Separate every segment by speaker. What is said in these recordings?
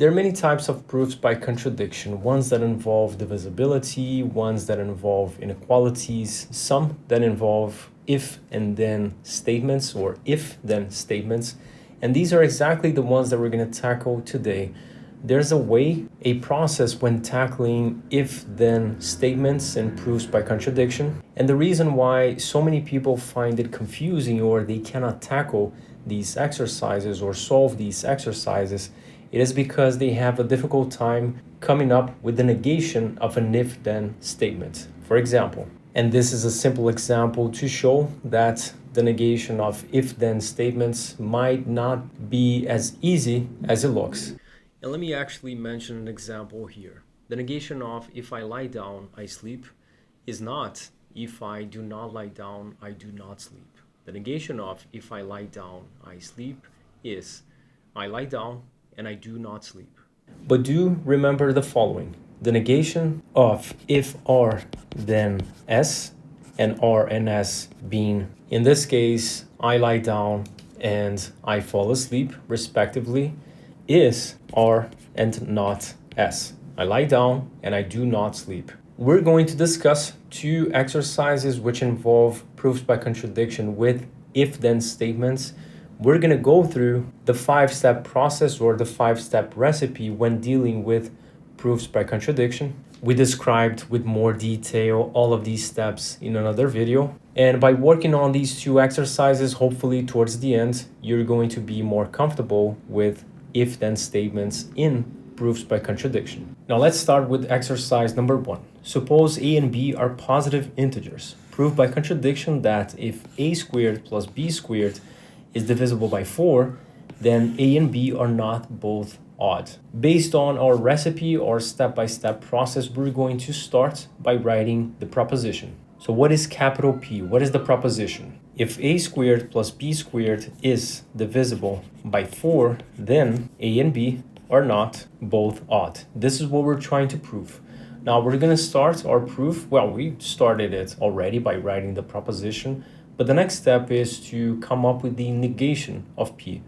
Speaker 1: There are many types of proofs by contradiction, ones that involve divisibility, ones that involve inequalities, some that involve if and then statements or if then statements. And these are exactly the ones that we're going to tackle today. There's a process when tackling if then statements and proofs by contradiction. And the reason why so many people find it confusing or they cannot tackle these exercises or solve these exercises, it is because they have a difficult time coming up with the negation of an if-then statement, for example. And this is a simple example to show that the negation of if-then statements might not be as easy as it looks. And let me actually mention an example here. The negation of if I lie down, I sleep is not if I do not lie down, I do not sleep. The negation of if I lie down, I sleep is I lie down and I do not sleep. But do remember the following. The negation of if R then S, and R and S being, in this case, I lie down and I fall asleep, respectively, is R and not S. I lie down and I do not sleep. We're going to discuss two exercises which involve proofs by contradiction with if-then statements. We're going to go through the 5-step process or the 5-step recipe when dealing with proofs by contradiction. We described with more detail all of these steps in another video. And by working on these two exercises, hopefully towards the end, you're going to be more comfortable with if-then statements in proofs by contradiction. Now let's start with exercise number 1. Suppose a and b are positive integers. Prove by contradiction that if a squared plus b squared is divisible by 4, then a and b are not both odd. Based on our recipe or step-by-step process, we're going to start by writing the proposition. So what is capital P? What is the proposition? If a squared plus b squared is divisible by 4, then a and b are not both odd. This is what we're trying to prove. Now we're going to start our proof. Well, we started it already by writing the proposition, but the next step is to come up with the negation of P.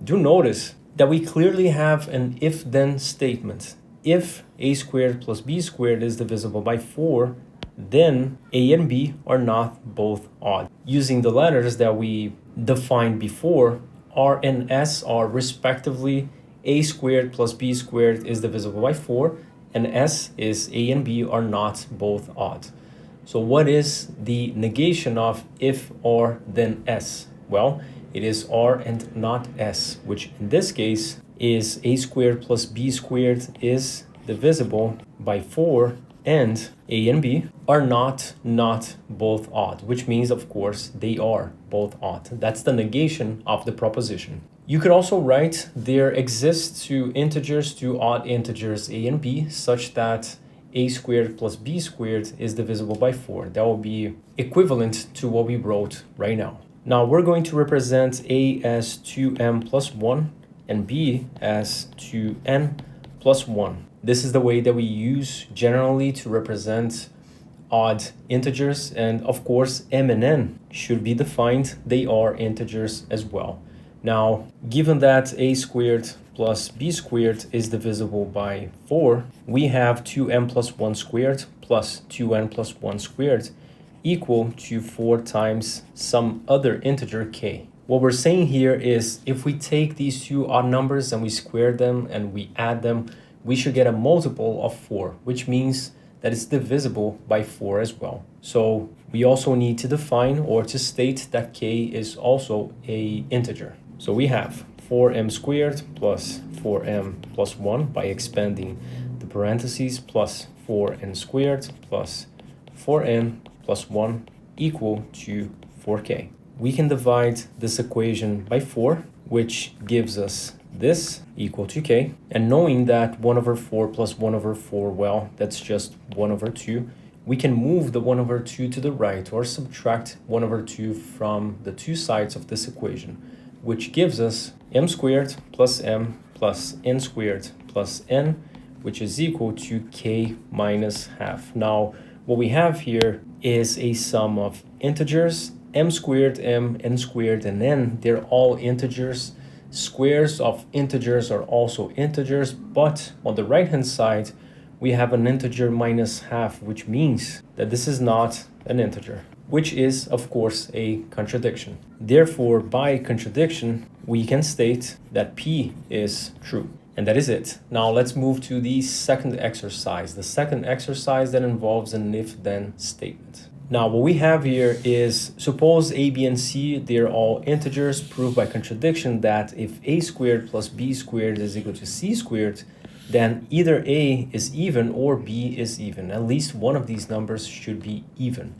Speaker 1: Do notice that we clearly have an if-then statement. If a squared plus b squared is divisible by 4, then a and b are not both odd. Using the letters that we defined before, R and S are respectively a squared plus b squared is divisible by 4, and S is a and b are not both odd. So what is the negation of if R then S? Well, it is R and not S, which in this case is a squared plus b squared is divisible by 4, and a and b are not both odd, which means, of course, they are both odd. That's the negation of the proposition. You could also write there exists two odd integers a and b, such that a squared plus b squared is divisible by 4. That will be equivalent to what we wrote right now. Now we're going to represent a as 2m plus 1 and b as 2n plus 1. This is the way that we use generally to represent odd integers, and of course m and n should be defined. They are integers as well. Now, given that a squared plus b squared is divisible by 4, we have 2m plus 1 squared plus 2n plus 1 squared equal to 4 times some other integer k. What we're saying here is if we take these two odd numbers and we square them and we add them, we should get a multiple of 4, which means that it's divisible by 4 as well. So we also need to define or to state that k is also a integer. So we have 4m squared plus 4m plus 1 by expanding the parentheses plus 4n squared plus 4n plus 1 equal to 4k. We can divide this equation by 4, which gives us this equal to k. And knowing that 1 over 4 plus 1 over 4, well, that's just 1 over 2, we can move the 1 over 2 to the right or subtract 1 over 2 from the two sides of this equation, which gives us m squared plus n squared plus n, which is equal to k minus half. Now, what we have here is a sum of integers, m squared, m, n squared, and n. They're all integers, squares of integers are also integers, but on the right hand side, we have an integer minus half, which means that this is not an integer, which is, of course, a contradiction. Therefore, by contradiction, we can state that P is true. And that is it. Now let's move to the second exercise. The second exercise that involves an if-then statement. Now what we have here is, suppose a, b, and c, they're all integers. Prove by contradiction that if a squared plus b squared is equal to c squared, then either a is even or b is even. At least one of these numbers should be even.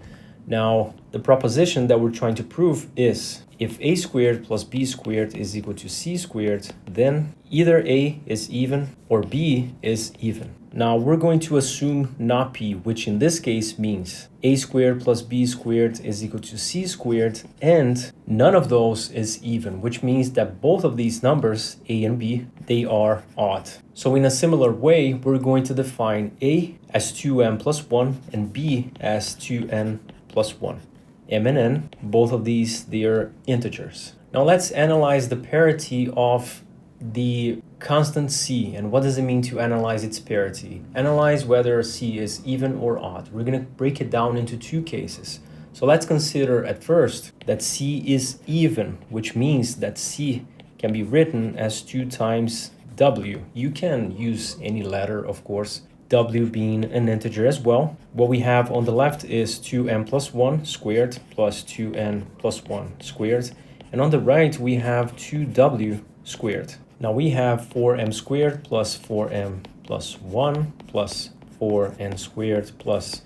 Speaker 1: Now, the proposition that we're trying to prove is, if a squared plus b squared is equal to c squared, then either a is even or b is even. Now, we're going to assume not p, which in this case means a squared plus b squared is equal to c squared, and none of those is even, which means that both of these numbers, a and b, they are odd. So in a similar way, we're going to define a as 2n plus 1 and b as 2n plus 1. M and n, both of these, they are integers. Now let's analyze the parity of the constant c. And what does it mean to analyze its parity? Analyze whether c is even or odd. We're going to break it down into two cases. So let's consider at first that c is even, which means that c can be written as 2 times w. You can use any letter, of course, w being an integer as well. What we have on the left is 2n plus 1 squared plus 2n plus 1 squared. And on the right, we have 2w squared. Now we have 4m squared plus 4m plus 1 plus 4n squared plus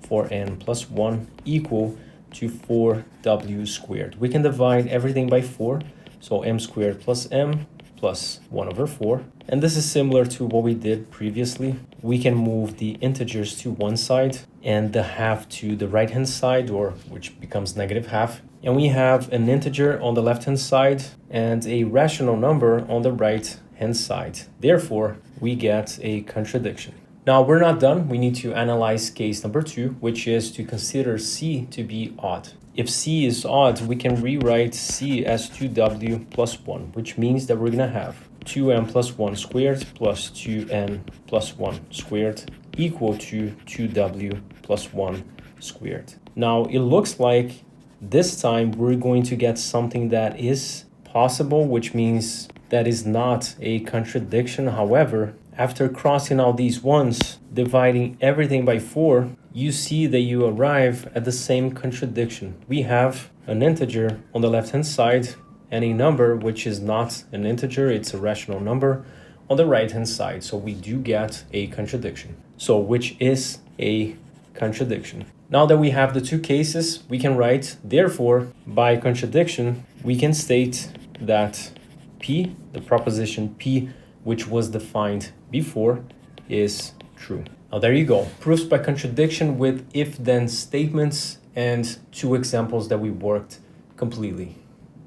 Speaker 1: 4n plus 1 equal to 4w squared. We can divide everything by 4. So m squared plus m plus 1 over 4. And this is similar to what we did previously. We can move the integers to one side and the half to the right-hand side, or which becomes negative half. And we have an integer on the left-hand side and a rational number on the right-hand side. Therefore, we get a contradiction. Now, we're not done. We need to analyze case number 2, which is to consider c to be odd. If c is odd, we can rewrite c as 2w plus 1, which means that we're going to have 2n plus 1 squared plus 2n plus 1 squared equal to 2w plus 1 squared. Now, it looks like this time we're going to get something that is possible, which means that is not a contradiction. However, after crossing all these ones, dividing everything by 4, you see that you arrive at the same contradiction. We have an integer on the left-hand side and a number which is not an integer, it's a rational number on the right-hand side. So we do get a contradiction. So which is a contradiction. Now that we have the two cases, we can write, therefore, by contradiction, we can state that P, the proposition P, which was defined before, is true. Now there you go. Proofs by contradiction with if-then statements and two examples that we worked completely.